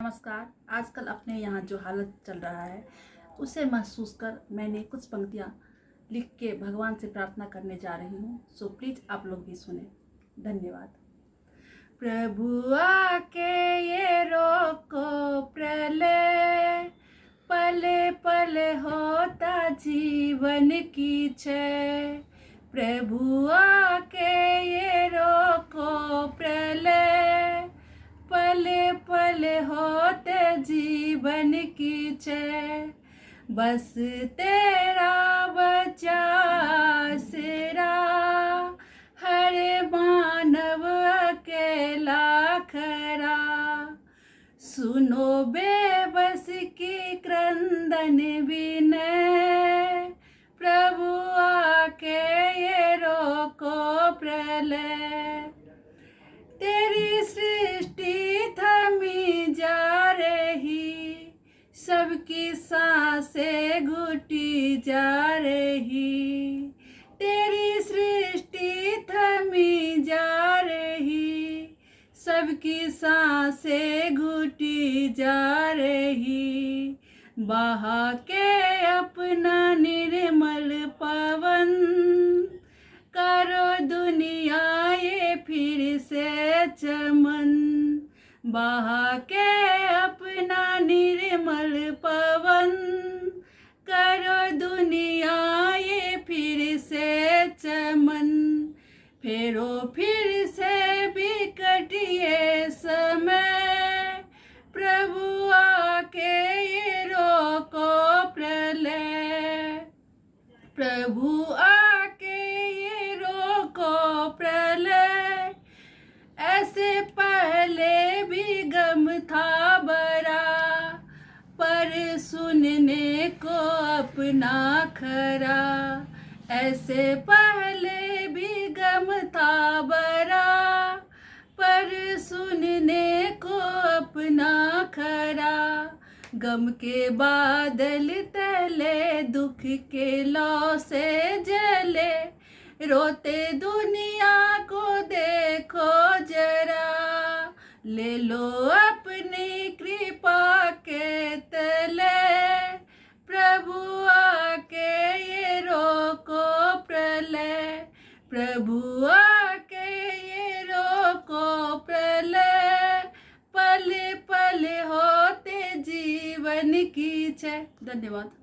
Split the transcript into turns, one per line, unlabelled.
नमस्कार। आजकल अपने यहाँ जो हालत चल रहा है उसे महसूस कर मैंने कुछ पंक्तियाँ लिख के भगवान से प्रार्थना करने जा रही हूँ। सो प्लीज़ आप लोग भी सुने। धन्यवाद। प्रभु आके ये रोको प्रलय, पले पले होता जीवन की क्षय। प्रभु आके ये रोको प्रलय, पले पले होते जीवन की क्षय। बस तेरा बचा आसरा, हर मानव अकेला खरा। सुनो बेबस की क्रंदन विनय, प्रभु आके ये रोको प्रलय। तेरी सृष्टि थमी जा रही, सबकी सांसें घुटी जा रही। तेरी सृष्टि थमी जा रही, सबकी सांसें घुटी जा रही। बहा के अपना निर्मल पवन, करो दुनिया ये फिर से चमन। बहा के अपना निर्मल पवन, करो दुनिया ये फिर से चमन। फेरो फिर से बिकट ये समय, प्रभु आके ये रोको प्रलय। प्रभु आके ये रोको प्रलय। ऐसे पहले भी गम था बड़ा, पर सुनने को अपना खरा। ऐसे पहले भी गम था बड़ा, पर सुनने को अपना खरा। गम के बादल तले दुख के लौ से जले, रोते दुनिया को देखो जरा। ले लो अपनी कृपा के तले, प्रभु आके ये रोको प्रलय। प्रभु आके ये रोको प्रलय, पल पल होते जीवन की क्षय। धन्यवाद।